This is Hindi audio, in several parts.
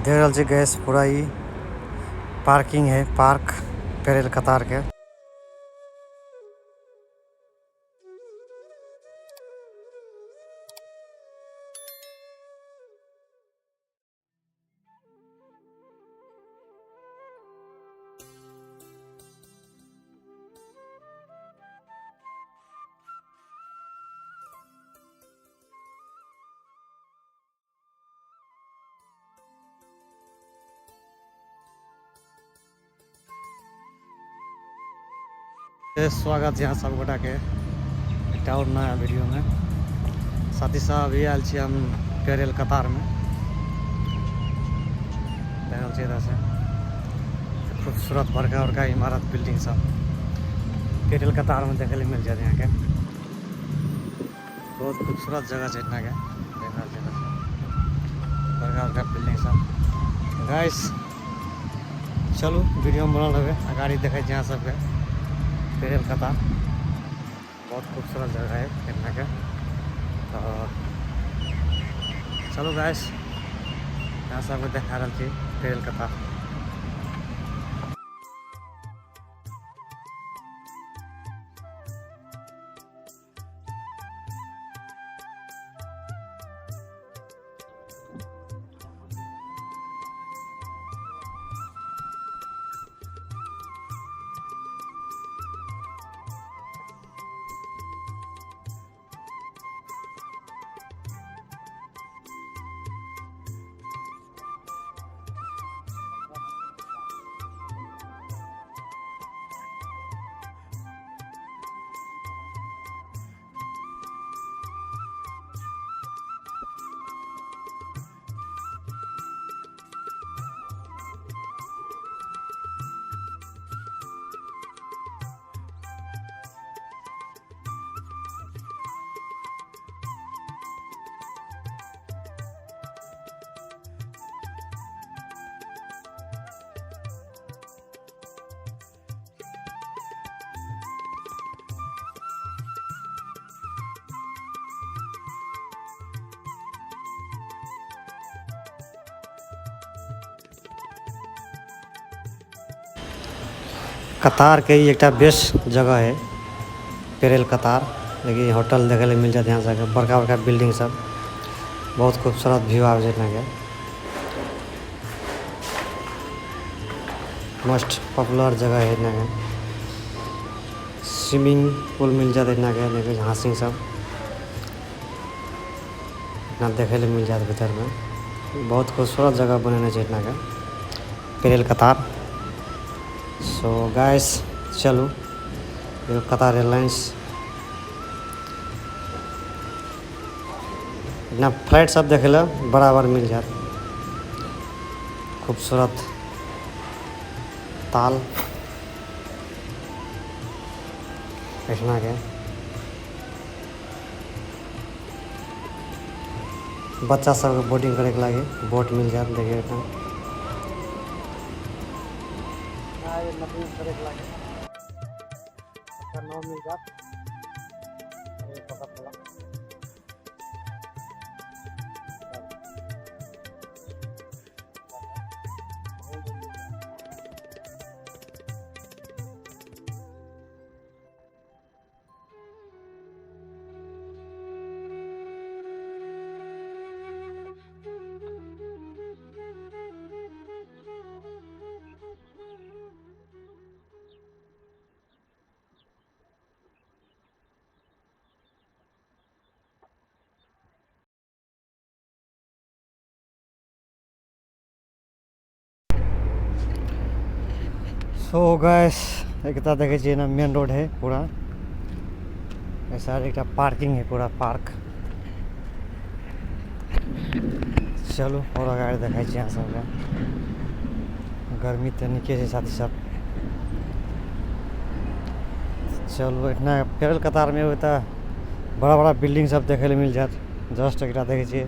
देख रहल छी गैस पूरा ही पार्किंग है, पार्क पेरेल कतार के। स्वागत है यहाँ सब गोटा के एक और नया वीडियो में। साथी साहब ये आयल छी हम पेरेल कतार में। देख इधर से खूबसूरत बड़का बड़का इमारत बिल्डिंग सब पेरेल कतार में देखे मिल जाते यहाँ के। बहुत खूबसूरत जगह है इतना के। बड़का बड़का बिल्डिंग सब गाइस चलू वीडियो में बनल रहे। अगाड़ी देखे यहाँ सबके पेरेल कतार बहुत खूबसूरत जगह है देखने के। तो चलो गाइस यहाँ सब देखा रहा थी पेरेल कतार। कतार के ही एक बेस्ट जगह है पेरेल कतार। लेकिन होटल देखे ले मिल जाते यहाँ से बड़का बड़का बिल्डिंग सब बहुत खूबसूरत व्यू आ जाए। मोस्ट पॉपुलर जगह है इतना। स्विमिंग पूल मिल जाते इतना के। लेकिन हाँसिंग सब इतना देखे ले मिल जाते भीतर में। बहुत खूबसूरत जगह बनाने चाहिए इतना के पेरेल कतार। सो गाइस चलो कतार एयरलाइंस इतना फ्लाइट सब देखे ला बराबर मिल जात। खूबसूरत ताल इतना के बच्चा सब बोटिंग करे के लगे बोट मिल जात। देखिए इतना करे के लगे नाव मिल जात। सो गाइस एक देखे ना मेन रोड है पूरा ऐसा एक पार्किंग है पूरा पार्क। चलो और अगाड़ी देखा यहाँ सब गर्मी तो निके है साथी सब। चलो इतना पेरेल कतार में होता बड़ा बड़ा बिल्डिंग सब देखे ले मिल जात। जस्ट एक देखे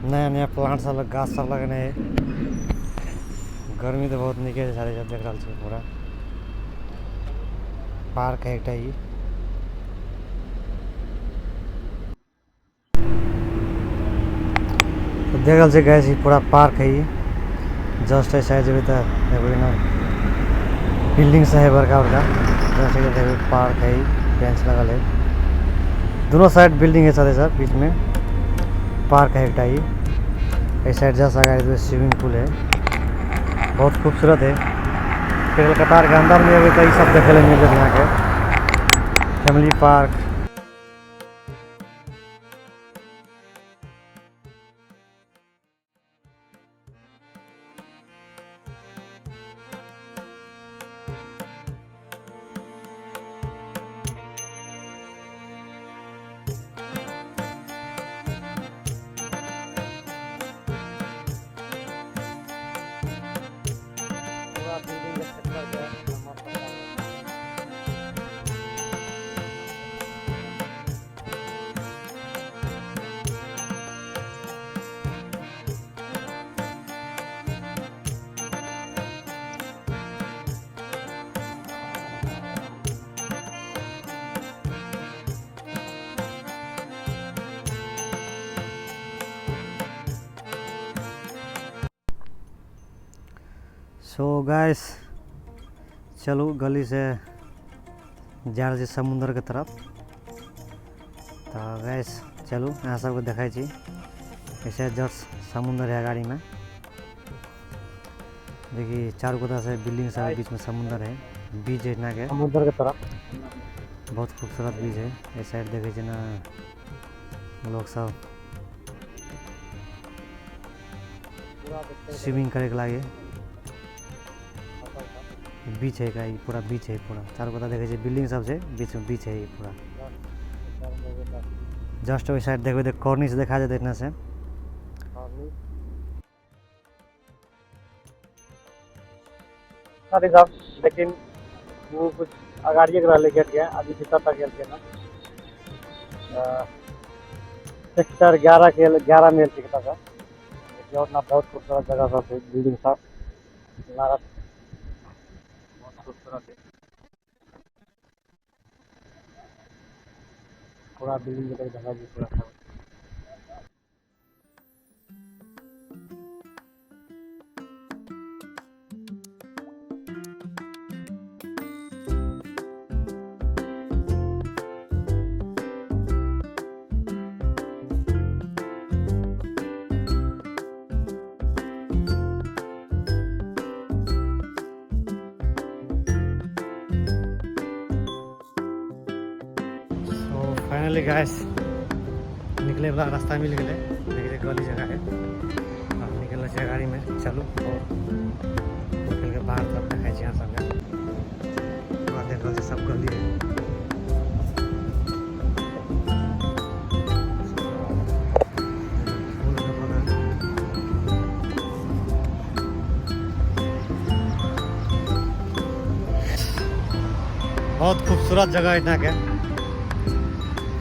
नया नया प्लांट सब गाछ सब लगने है। गर्मी तो बहुत निके है सारे सब देख रहा छे। पूरा पार्क है एक ही। तो देखल से गए पूरा पार्क है ये जस्ट साइड जब देखो ना बिल्डिंग से है बड़का बड़का जस्ट देखो पार्क है बेंच लगल है दोनों साइड बिल्डिंग है साथ साथ बीच में पार्क है एक इस साइड जैसा आगे स्विमिंग पूल है बहुत खूबसूरत है। केरल कतार के अंदर में अभी तो ये सब देखे मिल जाए यहाँ के फैमिली पार्क। सो गाइस चलो गली से जा रहे समुद्र के तरफ। तो गाइस चलो यहाँ सबको देखाई छी ऐसे जस्ट समुद्र है गाड़ी में देखिए चारों तरफ से बिल्डिंग सब बीच में समुद्र है बीच है ना के समुद्र के तरफ बहुत खूबसूरत बीच है। इस साइड देखे ना लोग सब स्विमिंग करे के लागे बीच है का पूरा बीच है पूरा चारों तरफ देखे बिल्डिंग सब से बीच में बीच है ये पूरा जस्ट वही साइड देखो कॉर्निश देखा जाए इतना से लेकिन वो कुछ अगाड़िए के ले गेट गया अभी भीतर तक गए ना सेक्टर 11 के 11 मेल के था और ना बहुत खूबसूरत जगह सब है बिल्डिंग सब इमारत खूबसूरत है पूरा बिल्डिंग के जगह भी पूरा था। फाइनली गाइस निकले वाला रास्ता मिल गए देखिए गली जगह है अब निकल रहे गाड़ी में चलो और निकल के बाहर तब देखा यहाँ सब पूरा देखल सब गली है बहुत खूबसूरत जगह है यहाँ के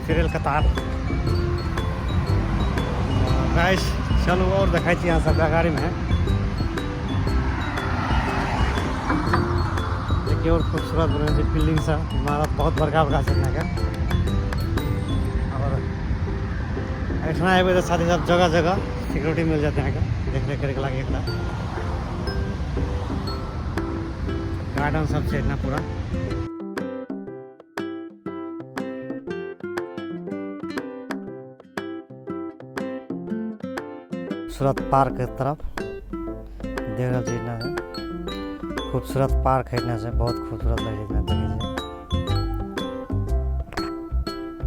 केरल कतार गाइस चलो और दिखाई थी यहाँ सब गाड़ी में देखिए और खूबसूरत बने बिल्डिंग सा इमारत बहुत बड़का बड़का चलने का और ऐसा है तो साथ ही साथ जगह जगह सिक्योरिटी मिल जाते हैं देखने के लगे एक गार्डन सब से इतना पूरा खूबसूरत पार्क की तरफ देख रहे है खूबसूरत पार्क है से बहुत खूबसूरत लगे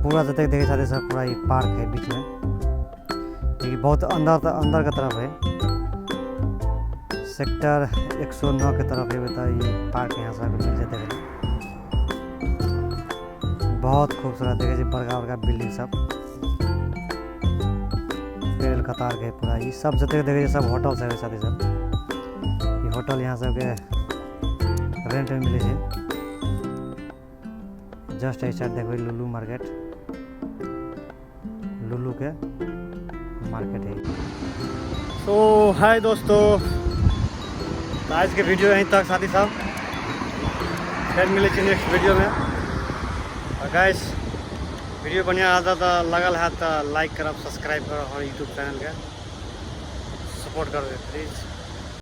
पूरा जब तक देखे साथ सब पूरा ये पार्क है बीच में देखिए बहुत अंदर की तरफ है सेक्टर 109 की तरफ है बता ये पार्क यहाँ से मिल जाते हैं बहुत खूबसूरत देखे बड़का बड़का बिल्डिंग सब केरल कतार के पूरा ये सब जते देखे सब होटल सब साथ ही सब ये होटल यहाँ सब के रेंट में मिले जस्ट ऐसा देखो लुलू मार्केट लुलू के मार्केट है। तो हाय दोस्तों तो आज के वीडियो यहीं तक साथी साहब फिर मिले नेक्स्ट वीडियो में और गाइस वीडियो बढ़िया आता तो लगल है तो लाइक करब सब्सक्राइब करब हमारे यूट्यूब चैनल के सपोर्ट कर दे प्लीज़।